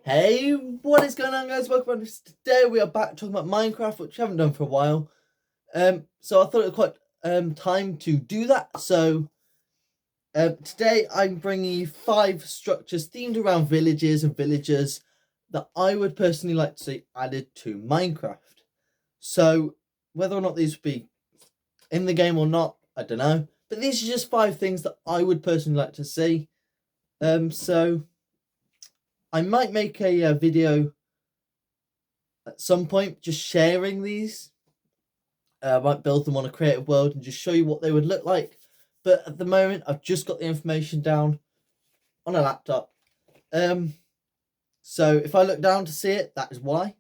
Hey, what is going on, guys? Welcome back. Today we are back talking about Minecraft, which we haven't done for a while. So I thought it was quite time to do that. So today I'm bringing you 5 structures themed around villages and villagers that I would personally like to see added to Minecraft. So whether or not these would be in the game or not, I don't know. But these are just 5 things that I would personally like to see. So I might make a video at some point just sharing these. I might build them on a creative world and just show you what they would look like. But at the moment, I've just got the information down on a laptop. So if I look down to see it, that is why.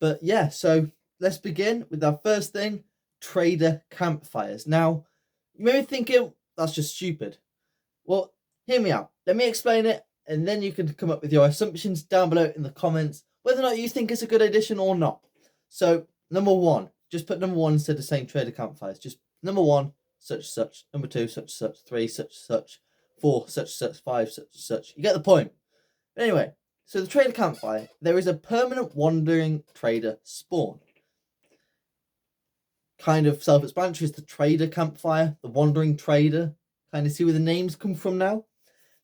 But yeah, so let's begin with our first thing, trader campfires. Now, you may be thinking, that's just stupid. Well, hear me out. Let me explain it, and then you can come up with your assumptions down below in the comments, whether or not you think it's a good addition or not. So, number 1, just put number 1 instead of saying trader campfires. Just number 1, such such. Number 2, such such. 3, such such. 4, such such. 5, such such. You get the point. But anyway, so the trader campfire, there is a permanent wandering trader spawn. Kind of self-explanatory is the trader campfire, the wandering trader. Kind of see where the names come from now.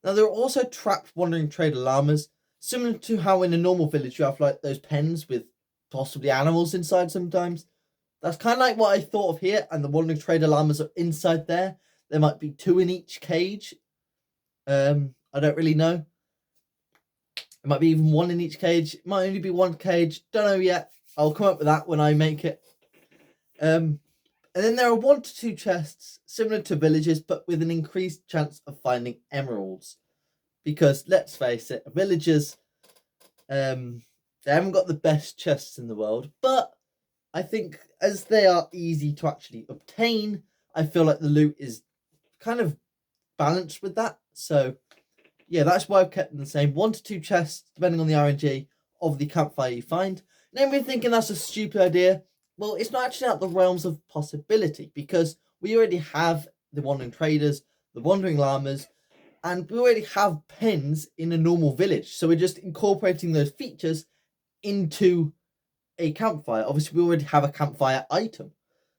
Now, there are also trapped wandering trader llamas, similar to how in a normal village you have like those pens with possibly animals inside sometimes. That's kind of like what I thought of here, and the wandering trader llamas are inside there. There might be 2 in each cage. I don't really know. It might be even 1 in each cage. It might only be 1 cage. Don't know yet. I'll come up with that when I make it. And then there are 1 to 2 chests, similar to villages, but with an increased chance of finding emeralds. Because let's face it, villagers, they haven't got the best chests in the world, but I think as they are easy to actually obtain, I feel like the loot is kind of balanced with that. So yeah, that's why I've kept them the same. 1 to 2 chests, depending on the RNG of the campfire you find. And everybody thinking that's a stupid idea. Well, it's not actually out the realms of possibility, because we already have the wandering traders, the wandering llamas, and we already have pens in a normal village. So we're just incorporating those features into a campfire. Obviously, we already have a campfire item.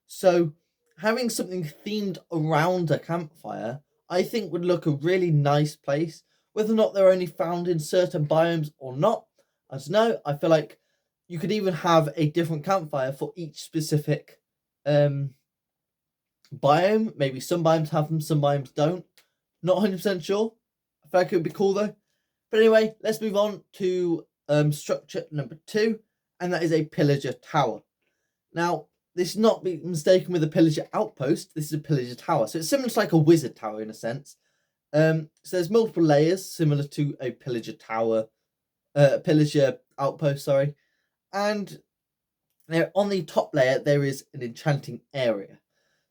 So having something themed around a campfire, I think would look a really nice place. Whether or not they're only found in certain biomes or not, I don't know. I feel like you could even have a different campfire for each specific biome. Maybe some biomes have them, some biomes don't. Not 100% sure. I feel like it would be cool though. But anyway, let's move on to structure number 2, and that is a pillager tower. Now, this is not be mistaken with a pillager outpost. This is a pillager tower. So it's similar to like a wizard tower in a sense. So there's multiple layers similar to a pillager tower, pillager outpost, sorry. And on the top layer, there is an enchanting area.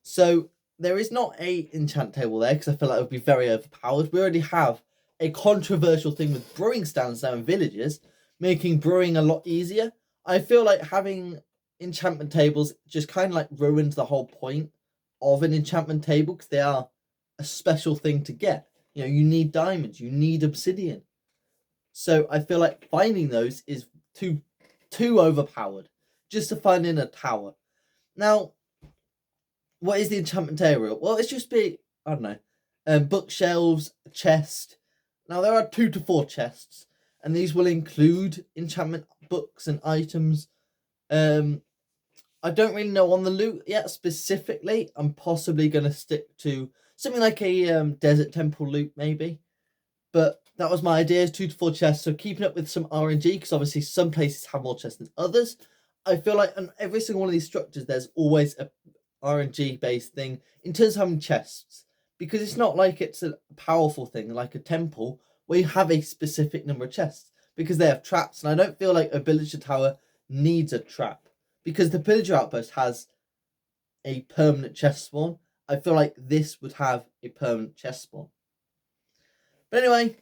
So there is not a enchant table there, because I feel like it would be very overpowered. We already have a controversial thing with brewing stands now in villages, making brewing a lot easier. I feel like having enchantment tables just kind of like ruins the whole point of an enchantment table, because they are a special thing to get. You know, you need diamonds, you need obsidian. So I feel like finding those is too overpowered just to find in a tower. Now, what is the enchantment area? Well, it's just I don't know, bookshelves, a chest. Now, there are 2 to 4 chests, and these will include enchantment books and items. I don't really know on the loot yet specifically. I'm possibly going to stick to something like a desert temple loot maybe. But that was my idea, 2 to 4 chests. So keeping up with some RNG, because obviously some places have more chests than others. I feel like on every single one of these structures, there's always a RNG based thing in terms of having chests, because it's not like it's a powerful thing like a temple where you have a specific number of chests, because they have traps. And I don't feel like a villager tower needs a trap, because the pillager outpost has a permanent chest spawn. I feel like this would have a permanent chest spawn. But anyway,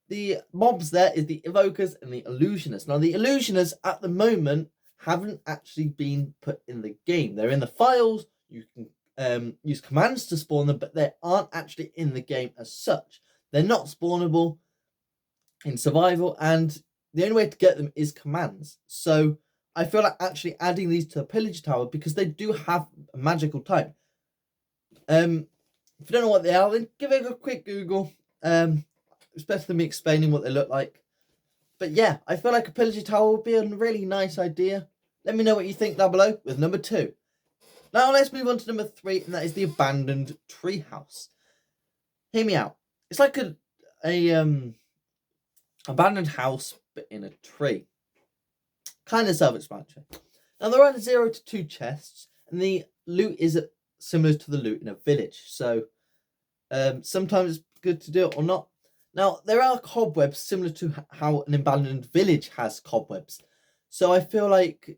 the mobs there is the evokers and the illusioners. Now, the illusioners at the moment haven't actually been put in the game. They're in the files. You can use commands to spawn them, but they aren't actually in the game as such. They're not spawnable in survival, and the only way to get them is commands. So I feel like actually adding these to a pillager tower, because they do have a magical type. If you don't know what they are, then give it a quick Google. It's better than me explaining what they look like. But yeah, I feel like a pillager tower would be a really nice idea. Let me know what you think down below with number 2. Now let's move on to number 3, and that is the abandoned treehouse. Hear me out. It's like a abandoned house, but in a tree. Kind of self-explanatory. Now there are 0 to 2 chests, and the loot is similar to the loot in a village. So sometimes it's good to do it or not. Now there are cobwebs similar to how an abandoned village has cobwebs. So I feel like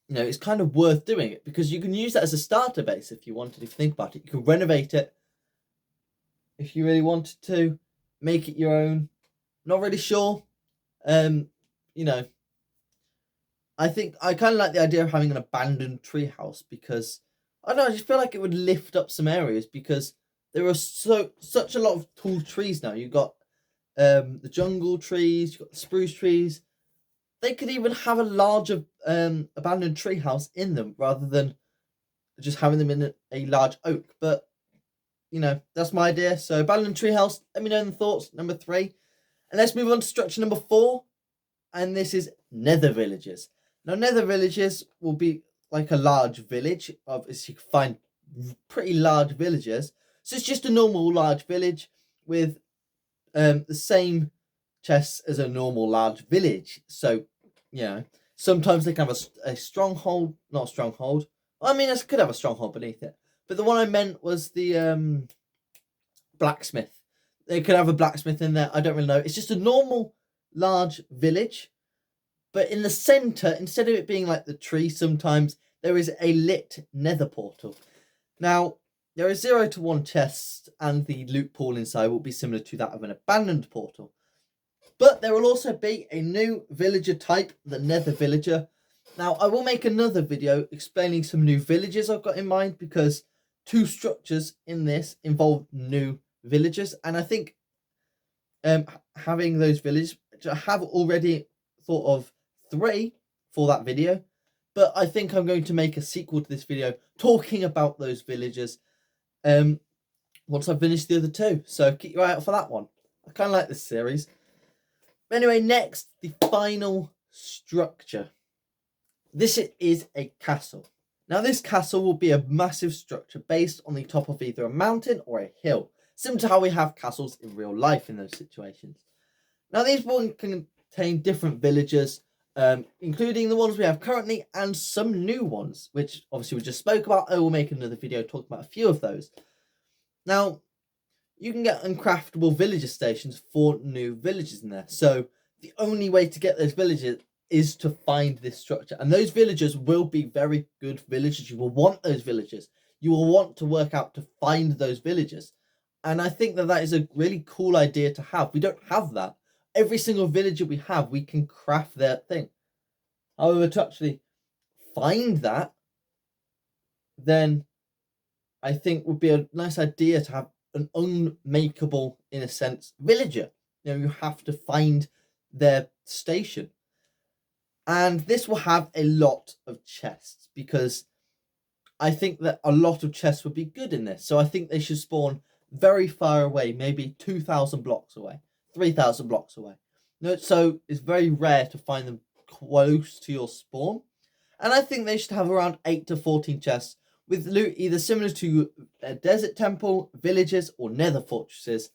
it's kind of worth doing it, because you can use that as a starter base if you wanted. If you think about it, you could renovate it if you really wanted to, make it your own. Not really sure. I think I kind of like the idea of having an abandoned treehouse, because I don't know, I just feel like it would lift up some areas, because there are such a lot of tall trees now. You've got the jungle trees, you've got the spruce trees. They could even have a larger abandoned treehouse in them, rather than just having them in a large oak. But that's my idea. So abandoned treehouse. Let me know in the thoughts. Number 3, and let's move on to structure number 4, and this is nether villages. Now nether villages will be like a large village. Obviously, you can find pretty large villages. So it's just a normal large village with the same chests as a normal large village. So sometimes they can have a stronghold, not a stronghold. Well, I mean, it could have a stronghold beneath it. But the one I meant was the blacksmith. They could have a blacksmith in there. I don't really know. It's just a normal large village. But in the centre, instead of it being like the tree, sometimes there is a lit nether portal. Now, there are 0 to 1 chests, and the loot pool inside will be similar to that of an abandoned portal. But there will also be a new villager type, the nether villager. Now, I will make another video explaining some new villages I've got in mind, because 2 structures in this involve new villagers. And I think having those villages, I have already thought of 3 for that video. But I think I'm going to make a sequel to this video talking about those villagers once I've finished the other 2. So keep your eye out for that one. I kind of like this series. But anyway, next, the final structure. This is a castle. Now this castle will be a massive structure based on the top of either a mountain or a hill, similar to how we have castles in real life in those situations. Now these will contain different villagers, including the ones we have currently and some new ones, which obviously we just spoke about. I will make another video talking about a few of those. Now, you can get uncraftable villager stations for new villages in there. So the only way to get those villages is to find this structure. And those villagers will be very good villagers. You will want those villagers. You will want to work out to find those villagers. And I think that is a really cool idea to have. We don't have that. Every single villager we have, we can craft their thing. However, to actually find that, then I think would be a nice idea to have an unmakeable, in a sense, villager. You have to find their station. And this will have a lot of chests, because I think that a lot of chests would be good in this. So I think they should spawn very far away, maybe 2,000 blocks away, 3,000 blocks away. So it's very rare to find them close to your spawn. And I think they should have around 8 to 14 chests with loot either similar to a desert temple, villages, or nether fortresses,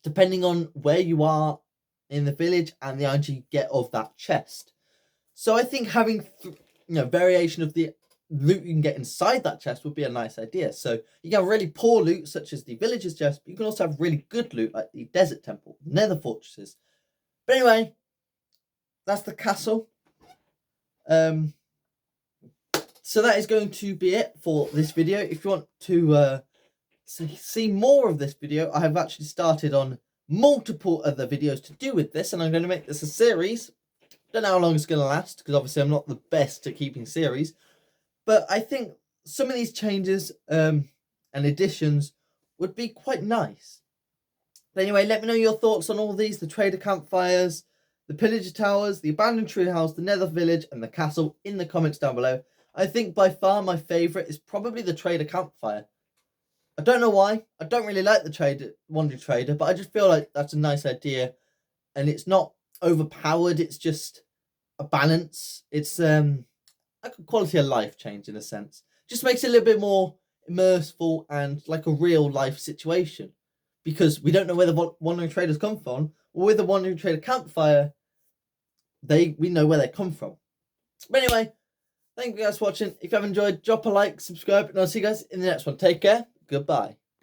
depending on where you are in the village and the items you get of that chest. So I think having variation of the loot you can get inside that chest would be a nice idea. So you can have really poor loot such as the villager's chest, but you can also have really good loot like the desert temple, nether fortresses. But anyway, that's the castle. So that is going to be it for this video. If you want to see more of this video, I have actually started on multiple other videos to do with this, and I'm going to make this a series. Don't know how long it's going to last, because obviously I'm not the best at keeping series, but I think some of these changes and additions would be quite nice. But anyway, let me know your thoughts on all these, the trader campfires, the pillager towers, the abandoned treehouse, the nether village, and the castle in the comments down below. I think by far my favourite is probably the trader campfire. I don't know why. I don't really like the wandering trader, but I just feel like that's a nice idea. And it's not overpowered, it's just a balance. It's like a quality of life change in a sense. Just makes it a little bit more immersive and like a real life situation. Because we don't know where the wandering traders come from. Or with the wandering trader campfire, we know where they come from. But anyway, thank you guys for watching. If you have enjoyed, drop a like, subscribe, and I'll see you guys in the next one. Take care. Goodbye.